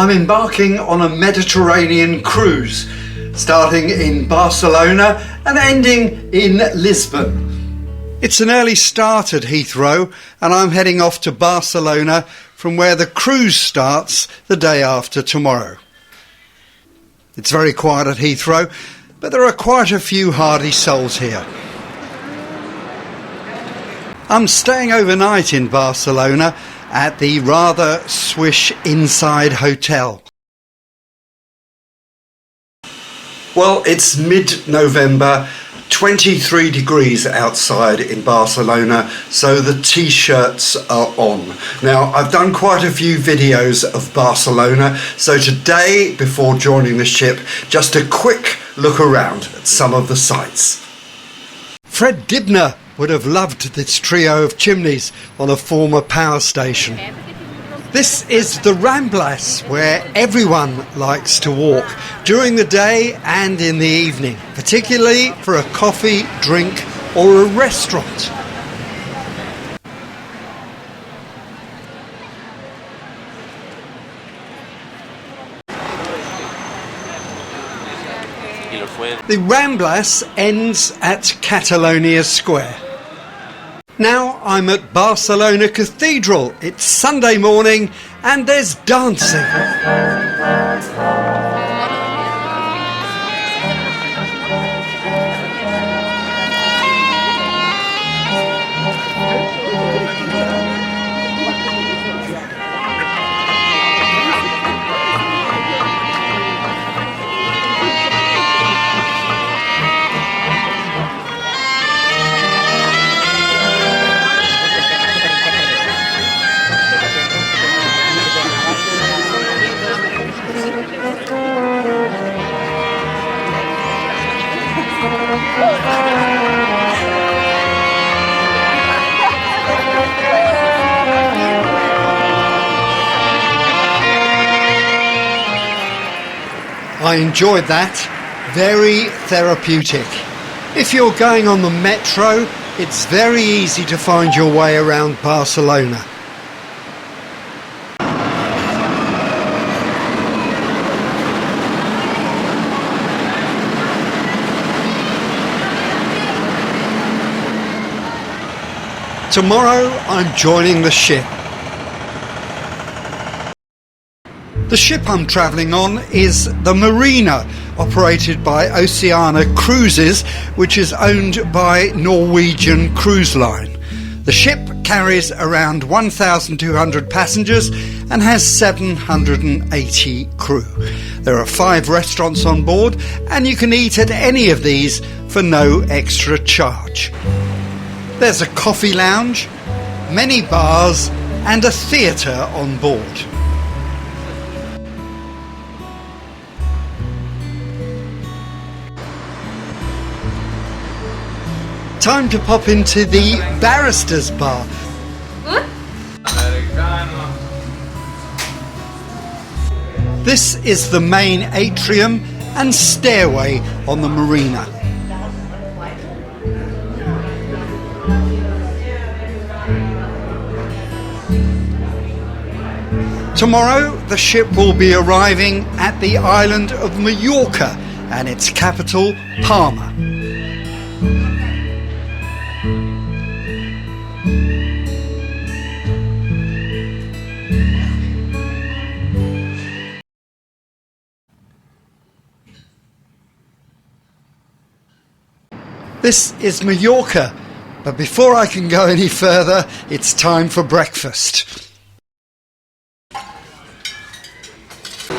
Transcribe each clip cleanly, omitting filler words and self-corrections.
I'm embarking on a Mediterranean cruise, starting in Barcelona and ending in Lisbon. It's an early start at Heathrow and I'm heading off to Barcelona from where the cruise starts the day after tomorrow. It's very quiet at Heathrow, but there are quite a few hardy souls here. I'm staying overnight in Barcelona at the rather swish Inside Hotel. Well, it's mid-November, 23 degrees outside in Barcelona, so the t-shirts are on. Now, I've done quite a few videos of Barcelona, so today, before joining the ship, just a quick look around at some of the sights. Fred Dibner would have loved this trio of chimneys on a former power station. This is the Ramblas, where everyone likes to walk during the day and in the evening, particularly for a coffee, drink or a restaurant. The Ramblas ends at Catalonia Square. Now I'm at Barcelona Cathedral. It's Sunday morning and there's dancing. I enjoyed that. Very therapeutic. If you're going on the metro, it's very easy to find your way around Barcelona. Tomorrow I'm joining the ship. The ship I'm travelling on is the Marina, operated by Oceania Cruises, which is owned by Norwegian Cruise Line. The ship carries around 1,200 passengers and has 780 crew. There are 5 restaurants on board and you can eat at any of these for no extra charge. There's a coffee lounge, many bars and a theatre on board. Time to pop into the Barrister's Bar. This is the main atrium and stairway on the marina. Tomorrow the ship will be arriving at the island of Majorca and its capital, Palma. This is Majorca, but before I can go any further, it's time for breakfast.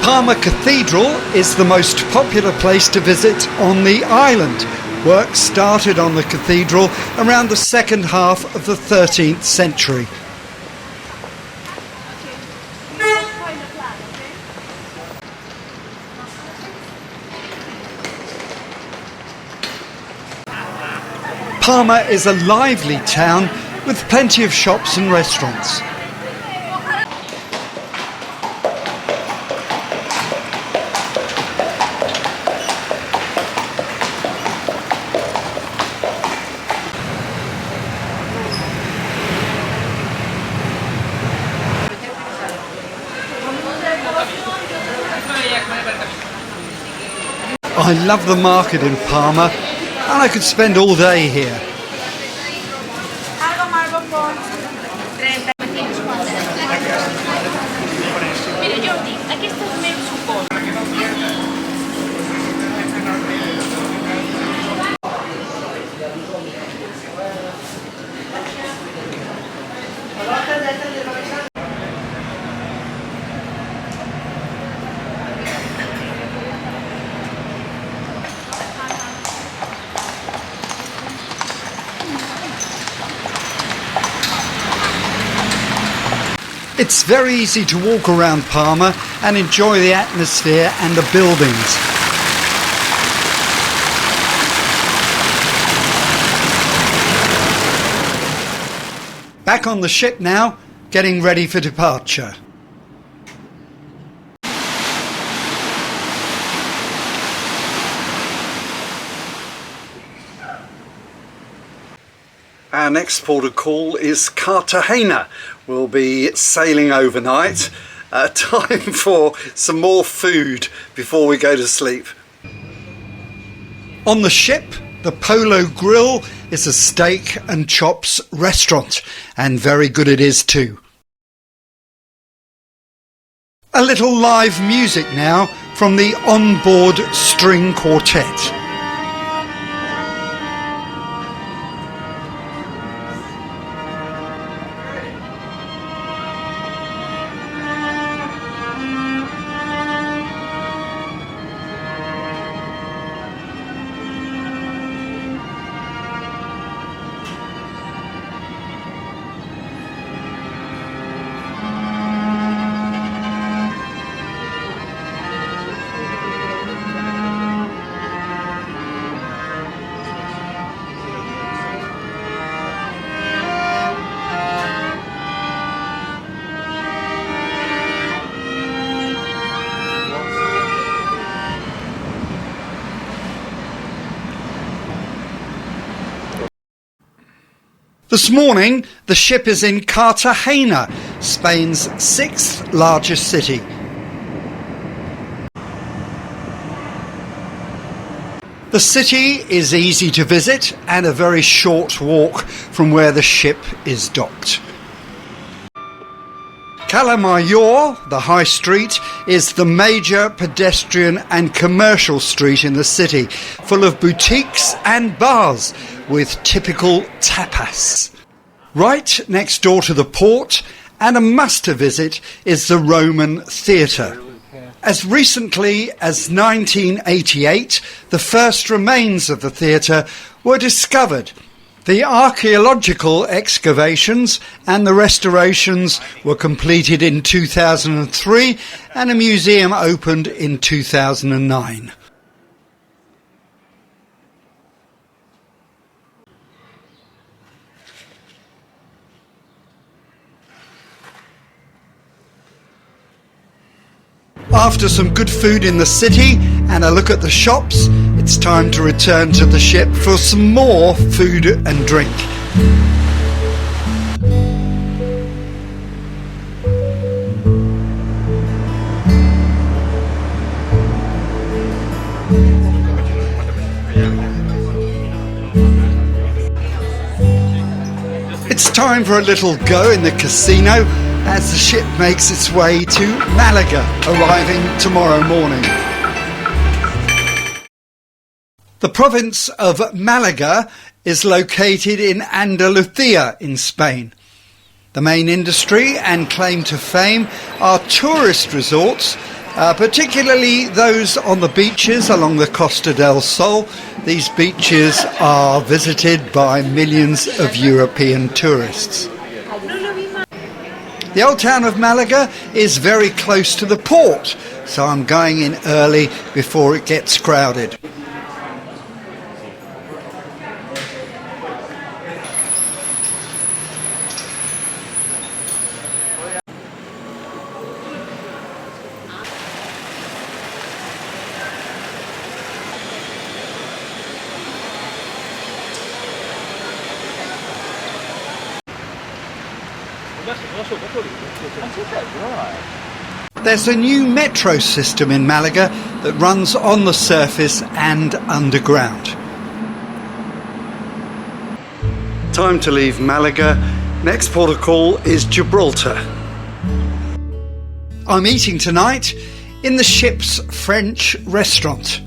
Palma Cathedral is the most popular place to visit on the island. Work started on the cathedral around the second half of the 13th century. Palma is a lively town with plenty of shops and restaurants. I love the market in Palma, and I could spend all day here. It's very easy to walk around Palma and enjoy the atmosphere and the buildings. Back on the ship now, getting ready for departure. Our next port of call is Cartagena. We'll be sailing overnight. Time for some more food before we go to sleep. On the ship, the Polo Grill is a steak and chops restaurant, and very good it is too. A little live music now from the onboard string quartet. This morning, the ship is in Cartagena, Spain's 6th largest city. The city is easy to visit and a very short walk from where the ship is docked. Calle Major, the high street, is the major pedestrian and commercial street in the city, full of boutiques and bars with typical tapas. Right next door to the port, and a must-to-visit, is the Roman Theatre. As recently as 1988, the first remains of the theatre were discovered. The archaeological excavations and the restorations were completed in 2003, and a museum opened in 2009. After some good food in the city and a look at the shops, it's time to return to the ship for some more food and drink. It's time for a little go in the casino as the ship makes its way to Malaga, arriving tomorrow morning. The province of Malaga is located in Andalusia in Spain. The main industry and claim to fame are tourist resorts, particularly those on the beaches along the Costa del Sol. These beaches are visited by millions of European tourists. The old town of Malaga is very close to the port, so I'm going in early before it gets crowded. There's a new metro system in Malaga that runs on the surface and underground. Time to leave Malaga. Next port of call is Gibraltar. I'm eating tonight in the ship's French restaurant.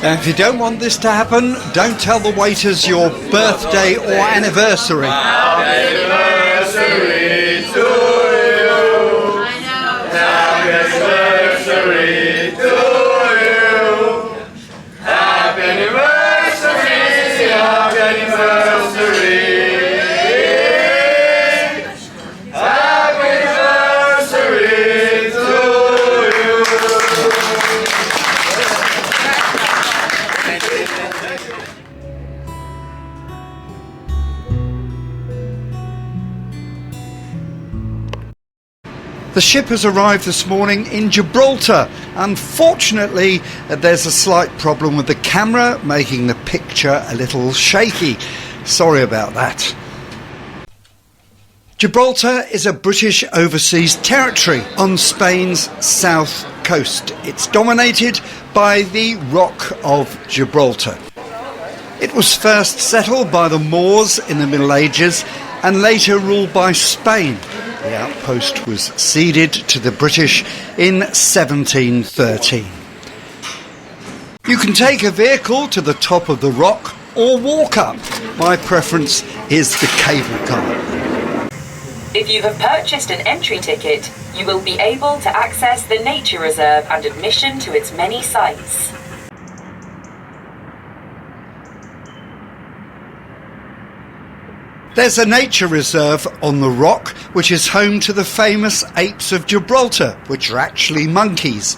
Now, if you don't want this to happen, don't tell the waiters your birthday or anniversary. Happy anniversary to you. I know. Happy anniversary to you. Happy anniversary. Happy anniversary. Happy anniversary to you. The ship has arrived this morning in Gibraltar. Unfortunately, there's a slight problem with the camera, making the picture a little shaky. Sorry about that. Gibraltar is a British overseas territory on Spain's south coast. It's dominated by the Rock of Gibraltar. It was first settled by the Moors in the Middle Ages and later ruled by Spain. The outpost was ceded to the British in 1713. You can take a vehicle to the top of the rock or walk up. My preference is the cable car. If you have purchased an entry ticket, you will be able to access the nature reserve and admission to its many sites. There's a nature reserve on the rock, which is home to the famous apes of Gibraltar, which are actually monkeys.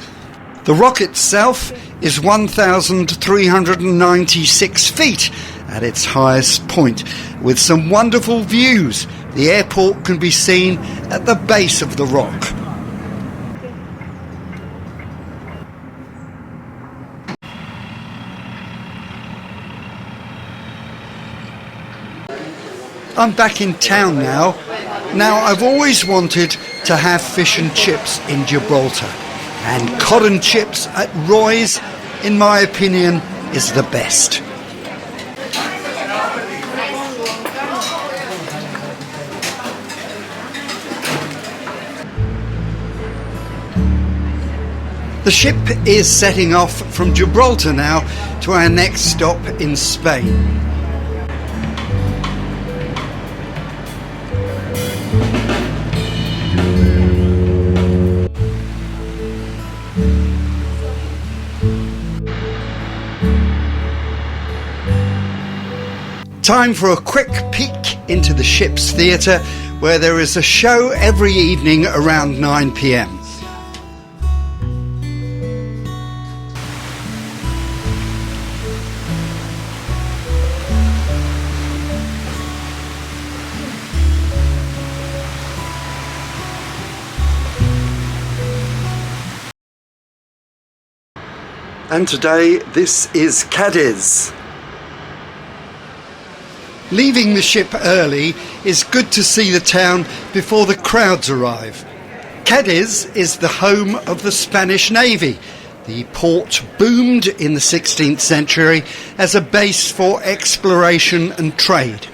The rock itself is 1,396 feet at its highest point, with some wonderful views. The airport can be seen at the base of the rock. I'm back in town now. Now, I've always wanted to have fish and chips in Gibraltar, and cod and chips at Roy's, in my opinion, is the best. The ship is setting off from Gibraltar now to our next stop in Spain. Time for a quick peek into the ship's theatre, where there is a show every evening around 9 p.m. And today, this is Cadiz. Leaving the ship early is good to see the town before the crowds arrive. Cadiz is the home of the Spanish Navy. The port boomed in the 16th century as a base for exploration and trade.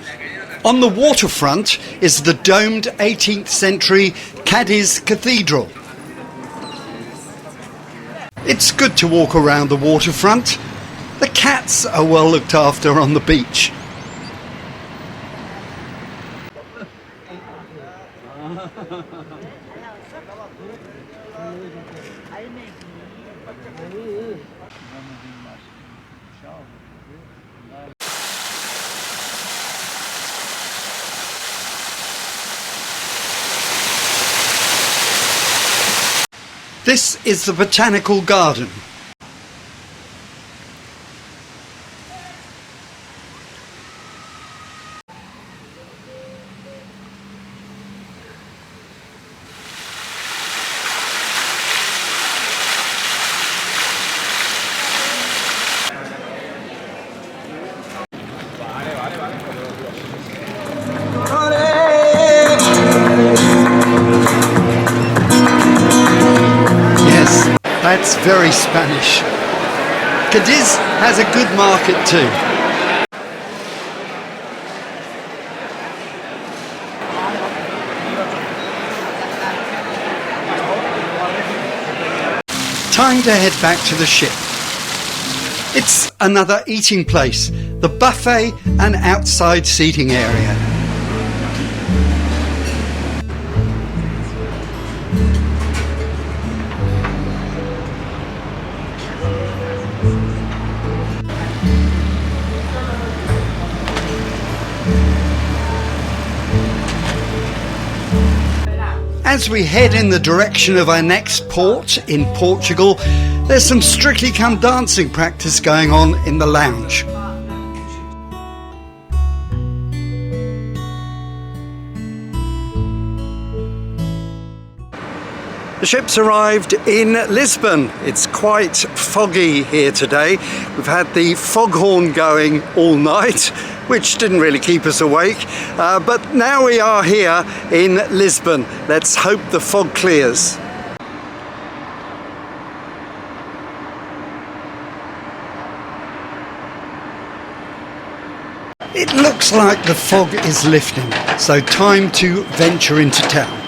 On the waterfront is the domed 18th century Cadiz Cathedral. It's good to walk around the waterfront. The cats are well looked after on the beach. This is the Botanical Garden. very Spanish. Cadiz has a good market too. Time to head back to the ship. It's another eating place, the buffet and outside seating area. As we head in the direction of our next port in Portugal, there's some Strictly Come Dancing practice going on in the lounge. The ship's arrived in Lisbon. It's quite foggy here today. We've had the foghorn going all night, which didn't really keep us awake. But now we are here in Lisbon. Let's hope the fog clears. It looks like the fog is lifting, so time to venture into town.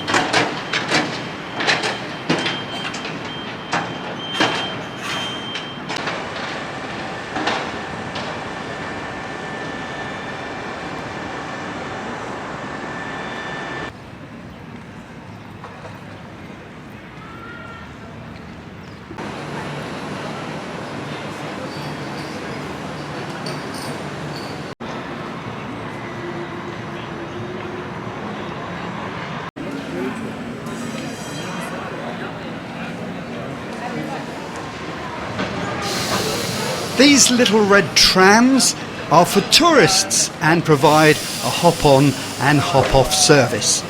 These little red trams are for tourists and provide a hop-on and hop-off service.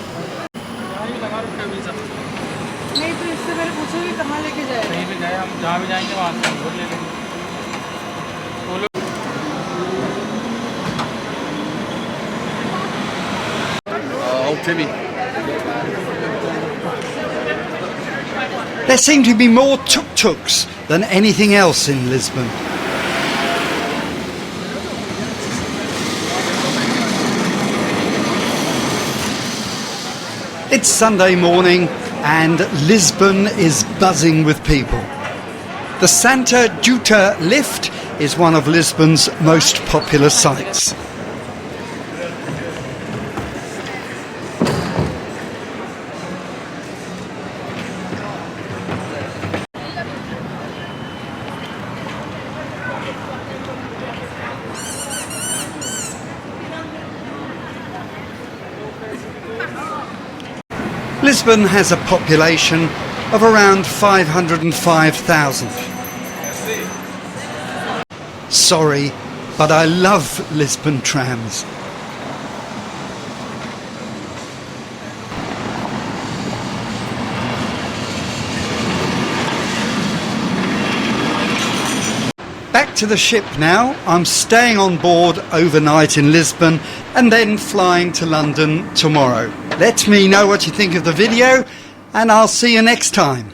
There seem to be more tuk-tuks than anything else in Lisbon. It's Sunday morning and Lisbon is buzzing with people. The Santa Juta lift is one of Lisbon's most popular sites. Lisbon has a population of around 505,000. Sorry, but I love Lisbon trams. Back to the ship now. I'm staying on board overnight in Lisbon and then flying to London tomorrow. Let me know what you think of the video and I'll see you next time.